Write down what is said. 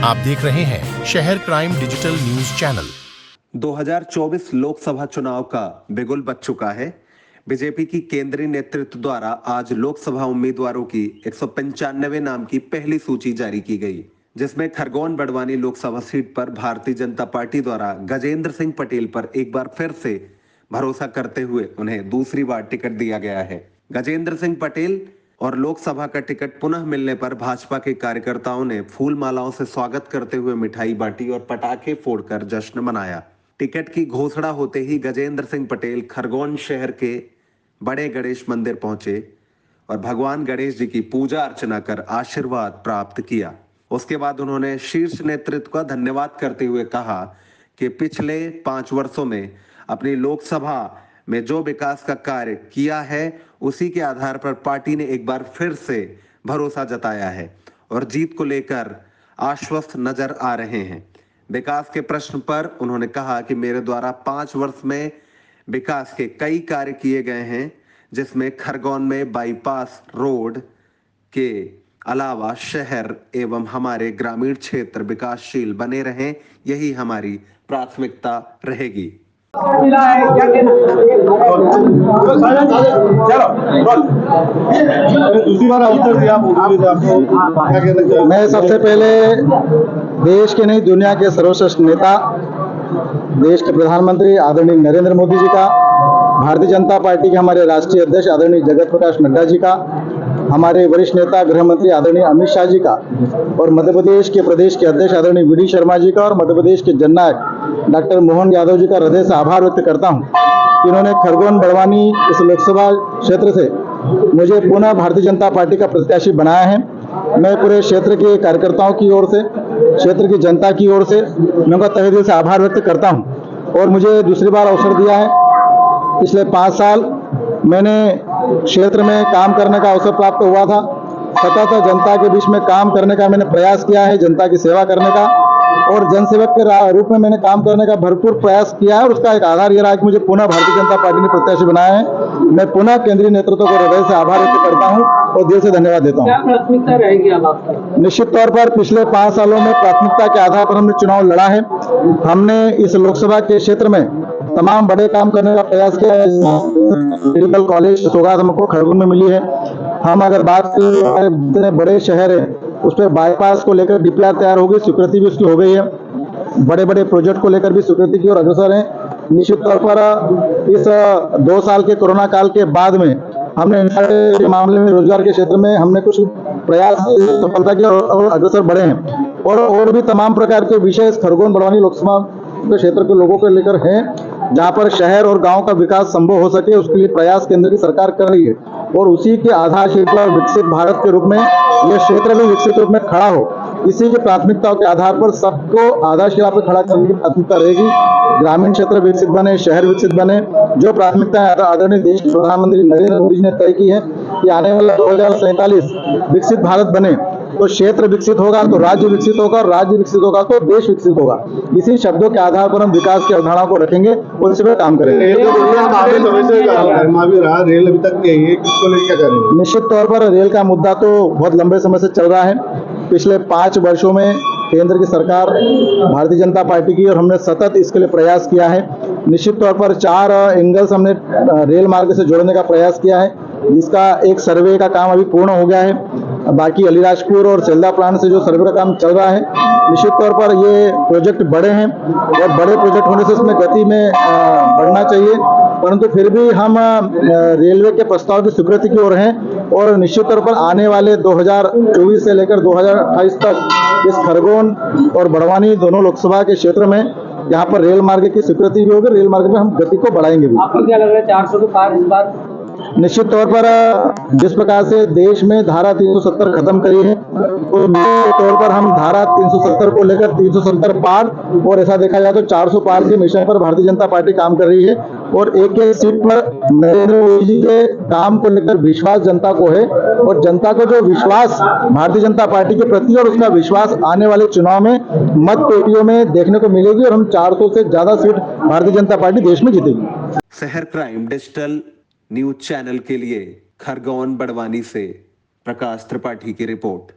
आप देख रहे हैं शहर crime digital news channel. 2024 Lok Sabha चुनाव का बिगुल बज चुका है। बीजेपी की केंद्रीय नेतृत्व द्वारा आज लोकसभा उम्मीदवारों की 195 नाम की पहली सूची जारी की गई, जिसमें खरगोन बड़वानी लोकसभा सीट पर भारतीय जनता पार्टी द्वारा गजेंद्र सिंह पटेल पर एक बार फिर से भरोसा करते हुए उन्हें दूसरी बार टिकट दिया गया है। गजेंद्र सिंह पटेल और लोकसभा का टिकट पुनः मिलने पर भाजपा के कार्यकर्ताओं ने फूल मालाओं से स्वागत करते हुए मिठाई बांटी और पटाखे फोड़कर जश्न मनाया। टिकट की घोषणा होते ही गजेंद्र सिंह पटेल खरगोन शहर के बड़े गणेश मंदिर पहुंचे और भगवान गणेश जी की पूजा अर्चना कर आशीर्वाद प्राप्त किया। उसके बाद उन्होंने शीर्ष नेतृत्व का धन्यवाद करते हुए कहा कि पिछले 5 वर्षों में अपनी लोकसभा में जो विकास का कार्य किया है उसी के आधार पर पार्टी ने एक बार फिर से भरोसा जताया है और जीत को लेकर आश्वस्त नजर आ रहे हैं। विकास के प्रश्न पर उन्होंने कहा कि मेरे द्वारा 5 वर्ष में विकास के कई कार्य किए गए हैं, जिसमें खरगोन में बाईपास रोड के अलावा शहर एवं हमारे ग्रामीण क्षेत्र विकासशील बने रहें, यही हमारी प्राथमिकता रहेगी। दूसरी बार अवसर दिया आपको। मैं सबसे पहले देश के नहीं दुनिया के सर्वश्रेष्ठ नेता, देश के प्रधानमंत्री आदरणीय नरेंद्र मोदी जी का, भारतीय जनता पार्टी के हमारे राष्ट्रीय अध्यक्ष आदरणीय जगत प्रकाश नड्डा जी का, हमारे वरिष्ठ नेता गृह मंत्री आदरणीय अमित शाह जी का और मध्य प्रदेश के प्रदेश के अध्यक्ष आदरणीय वी.डी. शर्मा जी का और मध्य प्रदेश के जननायक डॉक्टर मोहन यादव जी का हृदय से आभार व्यक्त करता हूं कि इन्होंने खरगोन बड़वानी इस लोकसभा क्षेत्र से मुझे पुनः भारतीय जनता पार्टी का प्रत्याशी बनाया है। मैं पूरे क्षेत्र के कार्यकर्ताओं की ओर से, क्षेत्र की जनता की ओर से मैं उनका तहे दिल से आभार व्यक्त करता हूं और मुझे दूसरी बार अवसर दिया है। पिछले 5 साल मैंने क्षेत्र में काम करने का अवसर प्राप्त हुआ था। सतत जनता के बीच में काम करने का मैंने प्रयास किया है, जनता की सेवा करने का और जनसेवक के रूप में मैंने काम करने का भरपूर प्रयास किया है और उसका एक आधार यह रहा कि मुझे पुनः भारतीय जनता पार्टी ने प्रत्याशी बनाया है। मैं पुनः केंद्रीय नेतृत्व को हृदय से आभार व्यक्त करता हूं और दिल से धन्यवाद देता हूं। क्या प्राथमिकता रहेगी अब आपकी? निश्चित तौर पर पिछले 5 सालों में प्राथमिकता के आधार पर हमने चुनाव लड़ा है। हमने इस लोकसभा के क्षेत्र में तमाम बड़े काम करने का प्रयास किया है। मेडिकल कॉलेज सौगात हमको खरगोन में मिली है। हम अगर बात करें बड़े शहर है, उस पर बाईपास को लेकर डीपीआर तैयार हो गई, स्वीकृति भी उसकी हो गई है। बड़े बड़े प्रोजेक्ट को लेकर भी स्वीकृति की ओर अग्रसर है। निश्चित तौर पर इस 2 साल के कोरोना काल के बाद में हमने मामले में रोजगार के क्षेत्र में हमने कुछ प्रयास सफलता की और अग्रसर बढ़े हैं और भी तमाम प्रकार के विषय खरगोन बड़वानी लोकसभा के क्षेत्र के लोगों को लेकर हैं, जहां पर शहर और गांव का विकास संभव हो सके उसके लिए प्रयास केंद्र की सरकार कर रही है और उसी के आधारशिला पर विकसित भारत के रूप में यह क्षेत्र भी विकसित रूप में खड़ा हो, इसी की प्राथमिकताओं के आधार पर सबको आधारशिला पर खड़ा करने की प्राथमिकता रहेगी। ग्रामीण क्षेत्र विकसित बने, शहर विकसित बने, जो प्राथमिकता आदरणीय देश के प्रधानमंत्री नरेंद्र मोदी जी ने तय की है कि आने वाला 2047 विकसित भारत बने, तो क्षेत्र विकसित होगा तो राज्य विकसित होगा, राज्य विकसित होगा तो देश विकसित होगा। इसी शब्दों के आधार पर हम विकास की अवधारणा को रखेंगे और इस पर काम करेंगे। रेल अभी तक नहीं है, किसको लेकर क्या करेंगे? निश्चित तौर पर रेल का मुद्दा तो बहुत लंबे समय से चल रहा है। पिछले 5 वर्षों में केंद्र की सरकार भारतीय जनता पार्टी की और हमने सतत इसके लिए प्रयास किया है। निश्चित तौर पर 4 एंगल्स हमने रेल मार्ग से जोड़ने का प्रयास किया है, जिसका एक सर्वे का काम अभी पूर्ण हो गया है। बाकी अलीराजपुर और सेल्दा प्लांट से जो सर्वे का काम चल रहा है, निश्चित तौर पर ये प्रोजेक्ट बड़े हैं और बड़े प्रोजेक्ट होने से इसमें गति में बढ़ना चाहिए, परंतु फिर भी हम रेलवे के प्रस्ताव की स्वीकृति की ओर हैं और निश्चित तौर पर आने वाले 2024 से लेकर 2028 तक इस खरगोन और बड़वानी दोनों लोकसभा के क्षेत्र में यहाँ पर रेल मार्ग की स्वीकृति भी होगी। रेल मार्ग में हम गति को बढ़ाएंगे भी। आपको क्या लग रहा है 400 के पार इस बार? निश्चित तौर पर जिस प्रकार से देश में धारा 370 खत्म करी है, तो निश्चित तौर पर हम धारा 370 को लेकर 370 पार और ऐसा देखा जाए तो 400 पार के मिशन पर भारतीय जनता पार्टी काम कर रही है और एक सीट पर नरेंद्र मोदी जी के काम को लेकर विश्वास जनता को है और जनता को जो विश्वास भारतीय जनता पार्टी के प्रति और उसका विश्वास आने वाले चुनाव में मत पेटियों में देखने को मिलेगी और हम 400 से ज्यादा सीट भारतीय जनता पार्टी देश में जीतेगी। शहर क्राइम डिजिटल न्यूज चैनल के लिए खरगोन बड़वानी से प्रकाश त्रिपाठी की रिपोर्ट।